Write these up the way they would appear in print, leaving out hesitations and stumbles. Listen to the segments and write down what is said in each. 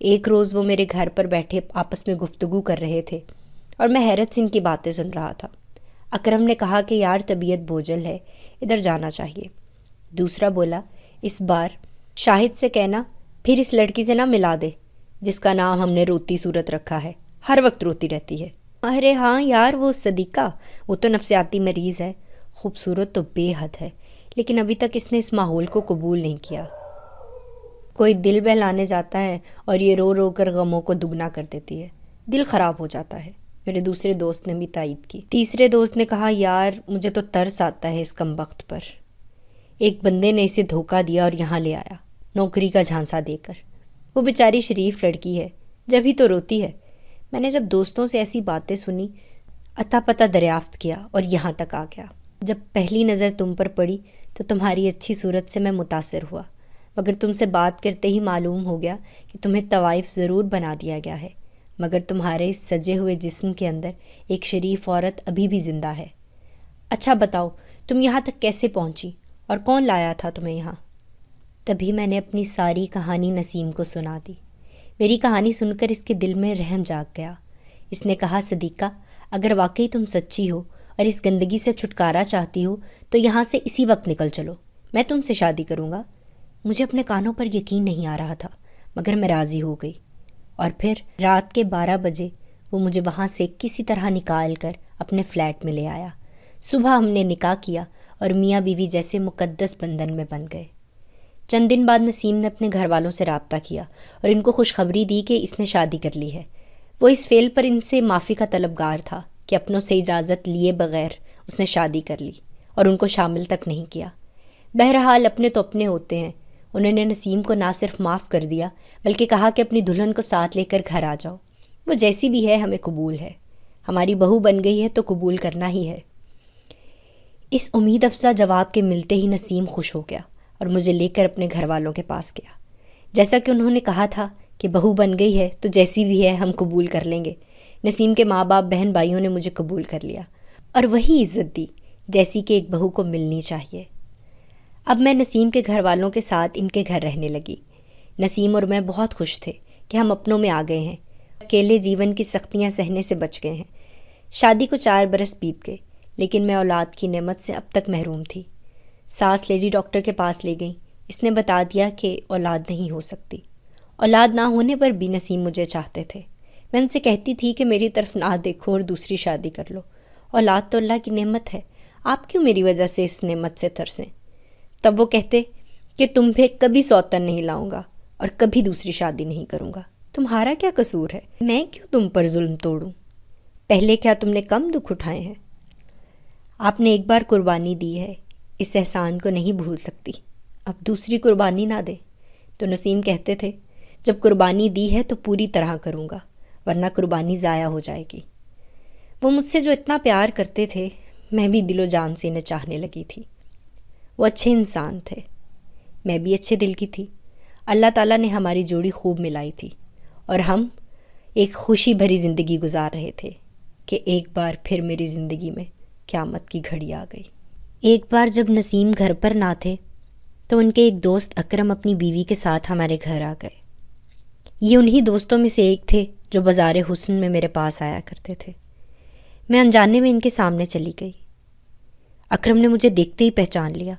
ایک روز وہ میرے گھر پر بیٹھے آپس میں گفتگو کر رہے تھے اور میں حیرت سے ان کی باتیں سن رہا تھا۔ اکرم نے کہا کہ یار طبیعت بوجھل ہے، ادھر جانا چاہیے۔ دوسرا بولا اس بار شاہد سے کہنا پھر اس لڑکی سے نہ ملا دے جس کا نام ہم نے روتی صورت رکھا ہے، ہر وقت روتی رہتی ہے۔ ارے ہاں یار، وہ صدیقہ، وہ تو نفسیاتی مریض ہے، خوبصورت تو بے حد ہے، لیکن ابھی تک اس نے اس ماحول کو قبول نہیں کیا۔ کوئی دل بہلانے جاتا ہے اور یہ رو رو کر غموں کو دگنا کر دیتی ہے، دل خراب ہو جاتا ہے۔ میرے دوسرے دوست نے بھی تائید کی۔ تیسرے دوست نے کہا یار مجھے تو ترس آتا ہے اس کمبخت پر، ایک بندے نے اسے دھوکہ دیا اور یہاں لے آیا نوکری کا جھانسا دے کر۔ وہ بیچاری شریف لڑکی ہے، جب ہی تو روتی ہے۔ میں نے جب دوستوں سے ایسی باتیں سنی، اتا پتہ دریافت کیا اور یہاں تک آ گیا۔ جب پہلی نظر تم پر پڑی تو تمہاری اچھی صورت سے میں متاثر ہوا، مگر تم سے بات کرتے ہی معلوم ہو گیا کہ تمہیں طوائف ضرور بنا دیا گیا ہے، مگر تمہارے اس سجے ہوئے جسم کے اندر ایک شریف عورت ابھی بھی زندہ ہے۔ اچھا بتاؤ تم یہاں تک کیسے پہنچی اور کون لایا تھا تمہیں یہاں؟ تبھی میں نے اپنی ساری کہانی نسیم کو سنا دی۔ میری کہانی سن کر اس کے دل میں رحم جاگ گیا۔ اس نے کہا صدیقہ، اگر واقعی تم سچی ہو اور اس گندگی سے چھٹکارا چاہتی ہو تو یہاں سے اسی وقت نکل چلو، میں تم سے شادی کروں گا۔ مجھے اپنے کانوں پر یقین نہیں آ رہا تھا، مگر میں راضی ہو گئی۔ اور پھر رات کے 12 بجے وہ مجھے وہاں سے کسی طرح نکال کر اپنے فلیٹ میں لے آیا۔ صبح ہم نے نکاح کیا اور میاں بیوی جیسے مقدس بندھن میں بندھ گئے۔ چند دن بعد نسیم نے اپنے گھر والوں سے رابطہ کیا اور ان کو خوشخبری دی کہ اس نے شادی کر لی ہے۔ وہ اس فعل پر ان سے معافی کا طلبگار تھا کہ اپنوں سے اجازت لیے بغیر اس نے شادی کر لی اور ان کو شامل تک نہیں کیا۔ بہرحال اپنے تو اپنے ہوتے ہیں، انہوں نے نسیم کو نہ صرف معاف کر دیا بلکہ کہا کہ اپنی دلہن کو ساتھ لے کر گھر آ جاؤ، وہ جیسی بھی ہے ہمیں قبول ہے، ہماری بہو بن گئی ہے تو قبول کرنا ہی ہے۔ اس امید افزا جواب کے ملتے ہی نسیم خوش ہو گیا اور مجھے لے کر اپنے گھر والوں کے پاس گیا۔ جیسا کہ انہوں نے کہا تھا کہ بہو بن گئی ہے تو جیسی بھی ہے ہم قبول کر لیں گے۔ نسیم کے ماں باپ بہن بھائیوں نے مجھے قبول کر لیا اور وہی عزت دی جیسی کہ ایک بہو کو ملنی چاہیے۔ اب میں نسیم کے گھر والوں کے ساتھ ان کے گھر رہنے لگی۔ نسیم اور میں بہت خوش تھے کہ ہم اپنوں میں آ گئے ہیں، اکیلے جیون کی سختیاں سہنے سے بچ گئے ہیں۔ شادی کو 4 برس بیت گئے، لیکن میں اولاد کی نعمت سے اب تک محروم تھی۔ ساس لیڈی ڈاکٹر کے پاس لے گئی، اس نے بتا دیا کہ اولاد نہیں ہو سکتی۔ اولاد نہ ہونے پر بھی نسیم مجھے چاہتے تھے۔ میں ان سے کہتی تھی کہ میری طرف نہ دیکھو اور دوسری شادی کر لو، اولاد تو اللہ کی نعمت ہے، آپ کیوں میری وجہ سے اس نعمت سے ترسیں؟ تب وہ کہتے کہ تم پہ کبھی سوتن نہیں لاؤں گا اور کبھی دوسری شادی نہیں کروں گا، تمہارا کیا قصور ہے؟ میں کیوں تم پر ظلم توڑوں؟ پہلے کیا تم نے کم دکھ اٹھائے ہیں؟ آپ نے ایک بار قربانی دی ہے، اس احسان کو نہیں بھول سکتی، اب دوسری قربانی نہ دے۔ تو نسیم کہتے تھے جب قربانی دی ہے تو پوری طرح کروں گا، ورنہ قربانی ضائع ہو جائے گی۔ وہ مجھ سے جو اتنا پیار کرتے تھے، میں بھی دل و جان سے انہیں چاہنے لگی تھی۔ وہ اچھے انسان تھے، میں بھی اچھے دل کی تھی۔ اللہ تعالیٰ نے ہماری جوڑی خوب ملائی تھی اور ہم ایک خوشی بھری زندگی گزار رہے تھے کہ ایک بار پھر میری زندگی میں قیامت کی گھڑی آ گئی۔ ایک بار جب نسیم گھر پر نہ تھے تو ان کے ایک دوست اکرم اپنی بیوی کے ساتھ ہمارے گھر آ گئے۔ یہ انہی دوستوں میں سے ایک تھے جو بازار حسن میں میرے پاس آیا کرتے تھے۔ میں انجانے میں ان کے سامنے چلی گئی۔ اکرم نے مجھے دیکھتے ہی پہچان لیا،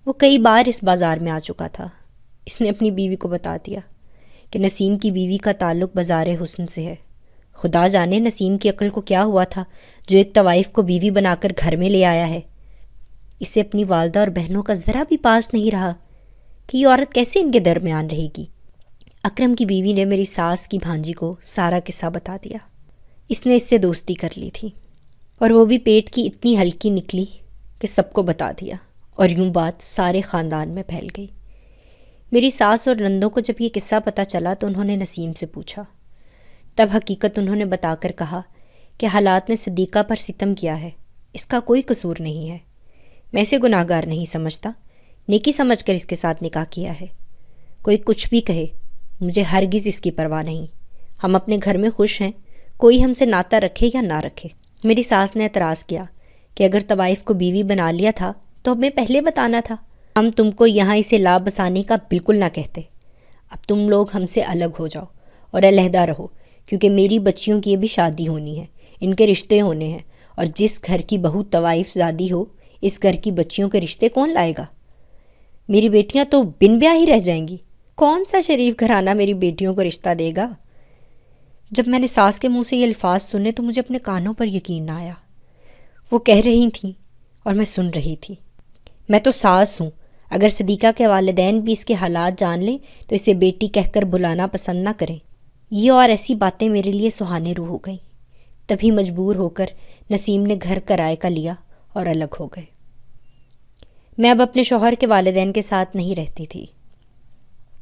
وہ کئی بار اس بازار میں آ چکا تھا۔ اس نے اپنی بیوی کو بتا دیا کہ نسیم کی بیوی کا تعلق بازار حسن سے ہے۔ خدا جانے نسیم کی عقل کو کیا ہوا تھا جو ایک طوائف کو بیوی بنا کر گھر میں لے آیا ہے۔ اسے اپنی والدہ اور بہنوں کا ذرا بھی پاس نہیں رہا کہ یہ عورت کیسے ان کے درمیان رہے گی۔ اکرم کی بیوی نے میری ساس کی بھانجی کو سارا قصہ بتا دیا۔ اس نے اس سے دوستی کر لی تھی اور وہ بھی پیٹ کی اتنی ہلکی نکلی کہ سب کو بتا دیا اور یوں بات سارے خاندان میں پھیل گئی۔ میری ساس اور نندوں کو جب یہ قصہ پتہ چلا تو انہوں نے نسیم سے پوچھا، تب حقیقت انہوں نے بتا کر کہا کہ حالات نے صدیقہ پر ستم کیا ہے، اس کا کوئی قصور نہیں ہے، میں اسے گناہ گار نہیں سمجھتا، نیکی سمجھ کر اس کے ساتھ نکاح کیا ہے۔ کوئی کچھ بھی کہے، مجھے ہرگز اس کی پرواہ نہیں، ہم اپنے گھر میں خوش ہیں، کوئی ہم سے ناطہ رکھے یا نہ رکھے۔ میری ساس نے اعتراض کیا کہ اگر طوائف کو بیوی بنا لیا تھا تو ہمیں پہلے بتانا تھا، ہم تم کو یہاں اسے لا بسانے کا بالکل نہ کہتے۔ اب تم لوگ ہم سے الگ ہو جاؤ اور علیحدہ رہو، کیونکہ میری بچیوں کی ابھی شادی ہونی ہے، ان کے رشتے ہونے ہیں، اور جس گھر کی بہو طوائف زادی ہو اس گھر کی بچیوں کے رشتے کون لائے گا؟ میری بیٹیاں تو بن بیاہ ہی رہ جائیں گی۔ کون سا شریف گھرانہ میری بیٹیوں کو رشتہ دے گا؟ جب میں نے ساس کے منہ سے یہ الفاظ سنے تو مجھے اپنے کانوں پر یقین نہ آیا۔ وہ کہہ رہی تھیں اور میں سن رہی تھی۔ میں تو ساس ہوں، اگر صدیقہ کے والدین بھی اس کے حالات جان لیں تو اسے بیٹی کہہ کر بلانا پسند نہ کریں۔ یہ اور ایسی باتیں میرے لیے سہانے روح ہو گئیں۔ تبھی مجبور ہو کر نسیم نے گھر کرائے کا لیا اور الگ ہو گئے۔ میں اب اپنے شوہر کے والدین کے ساتھ نہیں رہتی تھی۔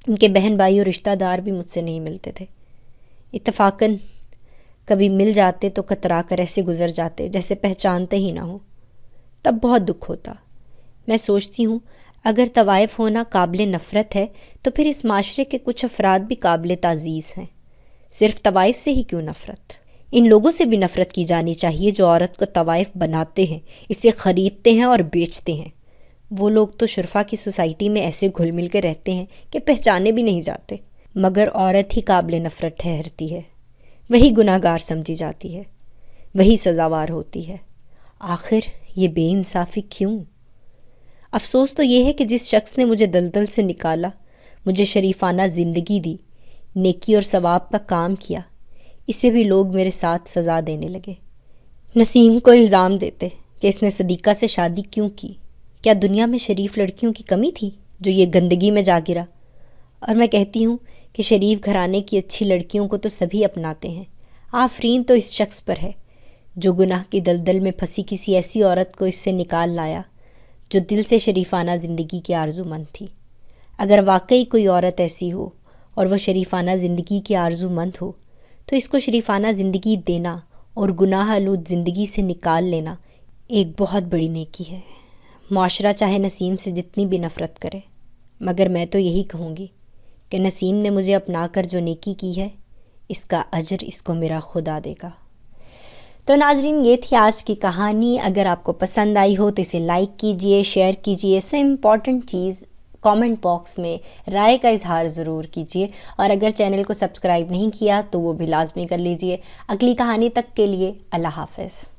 ان کے بہن بھائی اور رشتہ دار بھی مجھ سے نہیں ملتے تھے۔ اتفاقاً کبھی مل جاتے تو کترا کر ایسے گزر جاتے جیسے پہچانتے ہی نہ ہو۔ تب بہت دکھ ہوتا۔ میں سوچتی ہوں اگر طوائف ہونا قابل نفرت ہے تو پھر اس معاشرے کے کچھ افراد بھی قابل تعزیز ہیں۔ صرف طوائف سے ہی کیوں نفرت؟ ان لوگوں سے بھی نفرت کی جانی چاہیے جو عورت کو طوائف بناتے ہیں، اسے خریدتے ہیں اور بیچتے ہیں۔ وہ لوگ تو شرفا کی سوسائٹی میں ایسے گھل مل کے رہتے ہیں کہ پہچانے بھی نہیں جاتے، مگر عورت ہی قابل نفرت ٹھہرتی ہے، وہی گناہ گار سمجھی جاتی ہے، وہی سزاوار ہوتی ہے۔ آخر یہ بے انصافی کیوں؟ افسوس تو یہ ہے کہ جس شخص نے مجھے دلدل سے نکالا، مجھے شریفانہ زندگی دی، نیکی اور ثواب کا کام کیا، اسے بھی لوگ میرے ساتھ سزا دینے لگے۔ نسیم کو الزام دیتے کہ اس نے صدیقہ سے شادی کیوں کی؟ کیا دنیا میں شریف لڑکیوں کی کمی تھی جو یہ گندگی میں جا گرا؟ اور میں کہتی ہوں کہ شریف گھرانے کی اچھی لڑکیوں کو تو سبھی اپناتے ہیں۔ آفرین تو اس شخص پر ہے جو گناہ کی دلدل میں پھنسی کسی ایسی عورت کو اس سے نکال لایا جو دل سے شریفانہ زندگی کی آرزو مند تھی۔ اگر واقعی کوئی عورت ایسی ہو اور وہ شریفانہ زندگی کی آرزو مند ہو تو اس کو شریفانہ زندگی دینا اور گناہ آلود زندگی سے نکال لینا ایک بہت بڑی نیکی ہے۔ معاشرہ چاہے نسیم سے جتنی بھی نفرت کرے، مگر میں تو یہی کہوں گی کہ نسیم نے مجھے اپنا کر جو نیکی کی ہے اس کا اجر اس کو میرا خدا دے گا۔ تو ناظرین، یہ تھی آج کی کہانی۔ اگر آپ کو پسند آئی ہو تو اسے لائک کیجئے، شیئر کیجئے، سو امپورٹنٹ چیز کامنٹ باکس میں رائے کا اظہار ضرور کیجئے، اور اگر چینل کو سبسکرائب نہیں کیا تو وہ بھی لازمی کر لیجئے۔ اگلی کہانی تک کے لیے اللہ حافظ۔